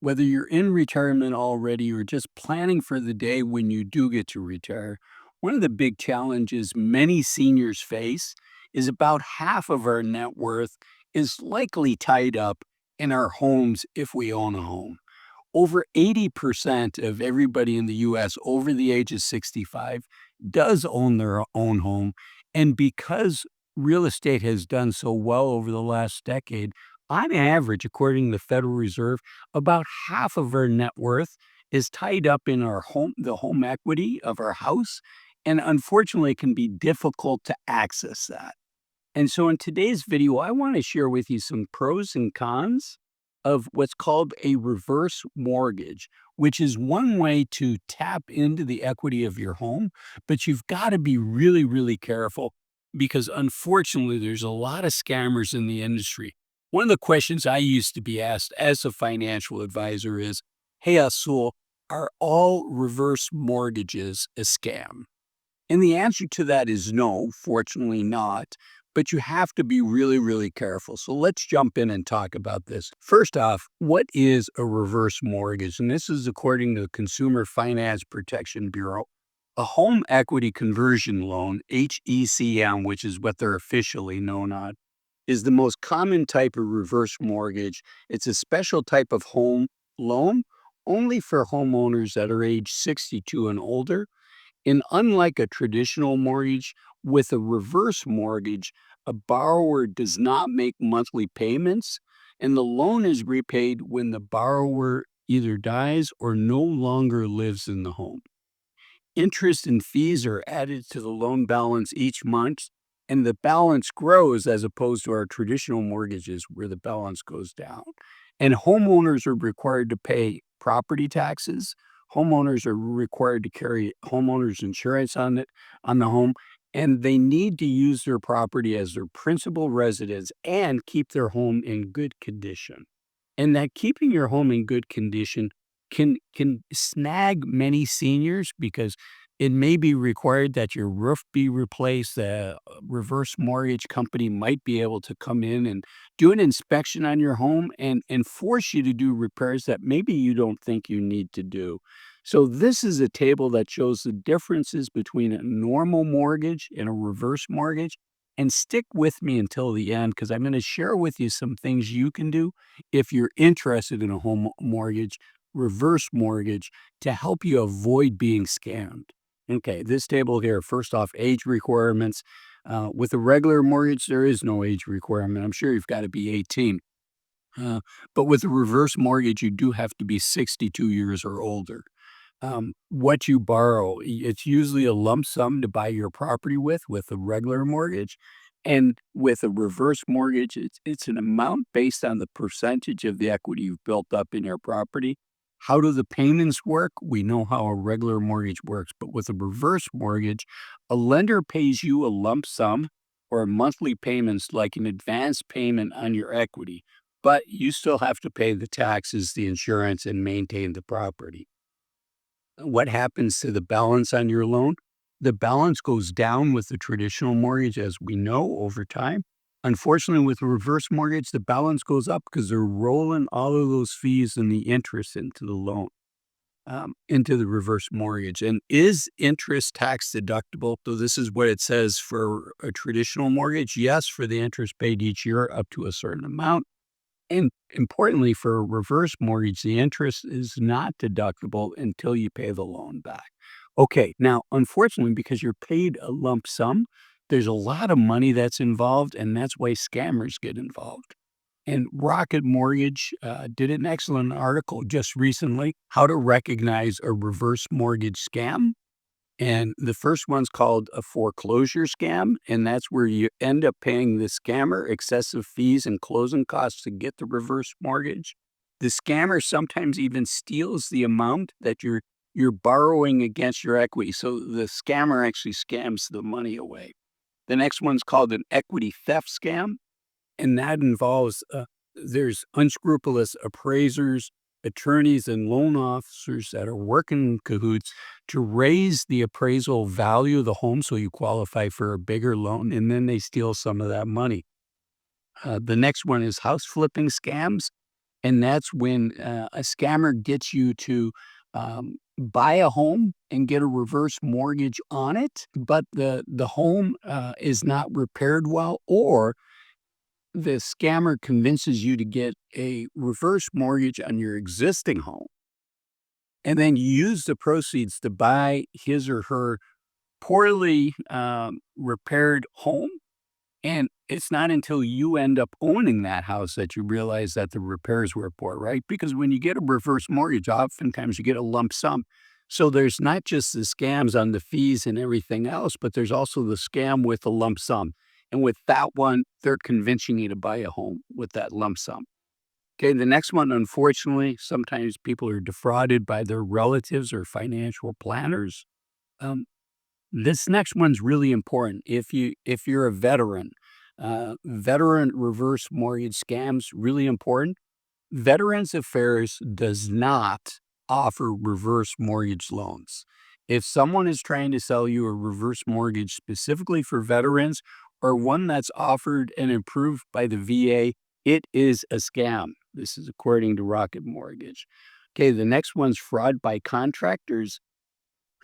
Whether you're in retirement already or just planning for the day when you do get to retire, one of the big challenges many seniors face is about half of our net worth is likely tied up in our homes if we own a home. Over 80% of everybody in the US over the age of 65 does own their own home. And because real estate has done so well over the last decade, on average, according to the Federal Reserve, about half of our net worth is tied up in our home, the home equity of our house. And unfortunately, it can be difficult to access that. And so in today's video, I want to share with you some pros and cons of what's called a reverse mortgage, which is one way to tap into the equity of your home. But you've got to be really, really careful because unfortunately, there's a lot of scammers in the industry. One of the questions I used to be asked as a financial advisor is, "Hey, Azul, are all reverse mortgages a scam?" And the answer to that is no, fortunately not. But you have to be really, really careful. So let's jump in and talk about this. First off, what is a reverse mortgage? And this is according to the Consumer Finance Protection Bureau. A home equity conversion loan, HECM, which is what they're officially known on, is the most common type of reverse mortgage. It's a special type of home loan only for homeowners that are age 62 and older, and unlike a traditional mortgage, with a reverse mortgage, a borrower does not make monthly payments, and the loan is repaid when the borrower either dies or no longer lives in the home. Interest and fees are added to the loan balance each month, and the balance grows as opposed to our traditional mortgages where the balance goes down. And homeowners are required to pay property taxes. Homeowners are required to carry homeowners insurance on the home, and they need to use their property as their principal residence and keep their home in good condition. And that keeping your home in good condition can snag many seniors because it may be required that your roof be replaced. The reverse mortgage company might be able to come in and do an inspection on your home and force you to do repairs that maybe you don't think you need to do. So this is a table that shows the differences between a normal mortgage and a reverse mortgage. And stick with me until the end because I'm going to share with you some things you can do if you're interested in a home mortgage, reverse mortgage, to help you avoid being scammed. Okay, this table here, first off, age requirements. With a regular mortgage, there is no age requirement. I'm sure you've got to be 18. But with a reverse mortgage, you do have to be 62 years or older. What you borrow, it's usually a lump sum to buy your property with a regular mortgage. And with a reverse mortgage, it's an amount based on the percentage of the equity you've built up in your property. How do the payments work? We know how a regular mortgage works, but with a reverse mortgage, a lender pays you a lump sum or monthly payments like an advance payment on your equity, but you still have to pay the taxes, the insurance, and maintain the property. What happens to the balance on your loan? The balance goes down with the traditional mortgage, as we know, over time. Unfortunately, with a reverse mortgage, the balance goes up because they're rolling all of those fees and the interest into the loan, into the reverse mortgage. And is interest tax deductible? So this is what it says for a traditional mortgage. Yes, for the interest paid each year up to a certain amount. And importantly, for a reverse mortgage, the interest is not deductible until you pay the loan back. Okay, now, unfortunately, because you're paid a lump sum, there's a lot of money that's involved, and that's why scammers get involved. And Rocket Mortgage did an excellent article just recently, How to Recognize a Reverse Mortgage Scam. And the first one's called a foreclosure scam, and that's where you end up paying the scammer excessive fees and closing costs to get the reverse mortgage. The scammer sometimes even steals the amount that you're borrowing against your equity. So the scammer actually scams the money away. The next one's called an equity theft scam, and that involves there's unscrupulous appraisers, attorneys, and loan officers that are working in cahoots to raise the appraisal value of the home so you qualify for a bigger loan, and then they steal some of that money. The next one is house flipping scams. And that's when a scammer gets you to buy a home and get a reverse mortgage on it, but the home is not repaired well, or the scammer convinces you to get a reverse mortgage on your existing home and then use the proceeds to buy his or her poorly repaired home. And it's not until you end up owning that house that you realize that the repairs were poor, right? Because when you get a reverse mortgage, oftentimes you get a lump sum. So there's not just the scams on the fees and everything else, but there's also the scam with the lump sum. And with that one, they're convincing you to buy a home with that lump sum. Okay, the next one, unfortunately, sometimes people are defrauded by their relatives or financial planners. Um, this next one's really important. If you're a veteran, veteran reverse mortgage scams really important. Veterans Affairs does not offer reverse mortgage loans. If someone is trying to sell you a reverse mortgage specifically for veterans or one that's offered and approved by the VA, it is a scam. This is according to Rocket Mortgage. Okay, the next one's fraud by contractors.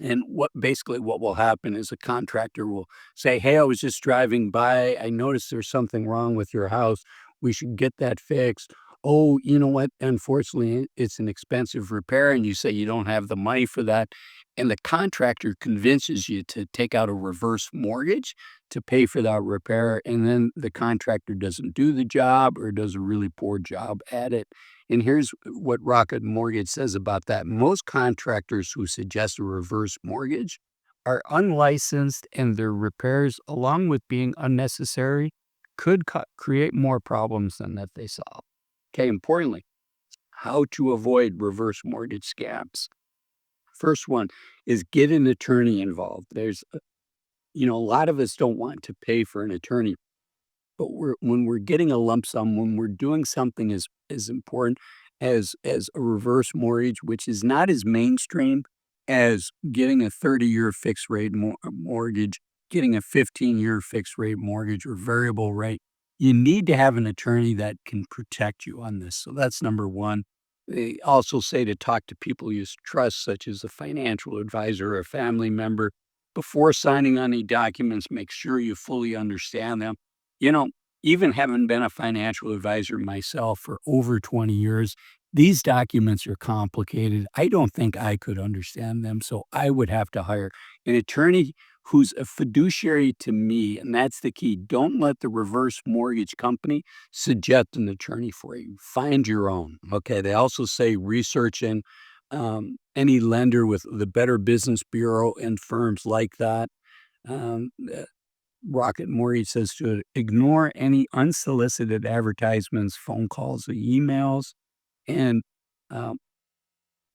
And what will happen is a contractor will say, "Hey, I was just driving by. I noticed there's something wrong with your house. We should get that fixed." "Oh, you know what? Unfortunately, it's an expensive repair." And you say you don't have the money for that. And the contractor convinces you to take out a reverse mortgage to pay for that repair. And then the contractor doesn't do the job or does a really poor job at it. And here's what Rocket Mortgage says about that. Most contractors who suggest a reverse mortgage are unlicensed, and their repairs, along with being unnecessary, could create more problems than that they solve. Okay, importantly, how to avoid reverse mortgage scams. First one is get an attorney involved. A lot of us don't want to pay for an attorney, but when we're getting a lump sum, when we're doing something as important as a reverse mortgage, which is not as mainstream as getting a 30-year fixed rate mortgage, getting a 15-year fixed rate mortgage or variable rate, you need to have an attorney that can protect you on this. So that's number one. They also say to talk to people you trust, such as a financial advisor or a family member. Before signing on any documents, make sure you fully understand them. you know, Even having been a financial advisor myself for over 20 years, these documents are complicated. I don't think I could understand them, so I would have to hire an attorney who's a fiduciary to me, and that's the key. Don't let the reverse mortgage company suggest an attorney for you. Find your own. Okay. They also say research in any lender with the Better Business Bureau and firms like that. Um, Rocket Mortgage says to ignore any unsolicited advertisements, phone calls, or emails, and um,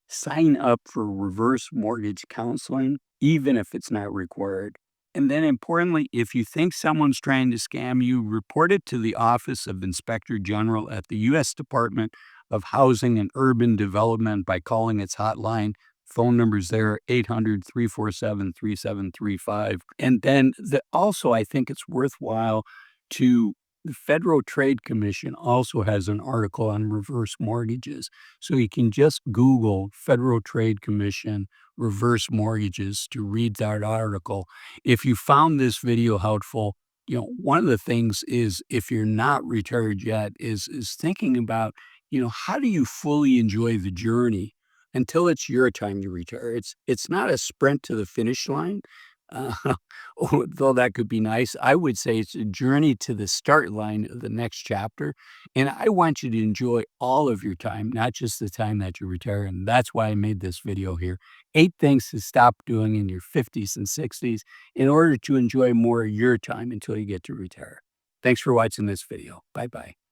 sign up for reverse mortgage counseling, even if it's not required. And then importantly, if you think someone's trying to scam you, report it to the Office of Inspector General at the U.S. Department of Housing and Urban Development by calling its hotline. Phone numbers there, 800-347-3735. And then also, I think it's worthwhile to the Federal Trade Commission also has an article on reverse mortgages. So you can just Google Federal Trade Commission reverse mortgages to read that article. If you found this video helpful, one of the things is if you're not retired yet is thinking about, how do you fully enjoy the journey until it's your time to retire? It's not a sprint to the finish line. Uh, though that could be nice, I would say it's a journey to the start line of the next chapter. And I want you to enjoy all of your time, not just the time that you retire. And that's why I made this video here. 8 things to stop doing in your 50s and 60s in order to enjoy more of your time until you get to retire. Thanks for watching this video. Bye bye.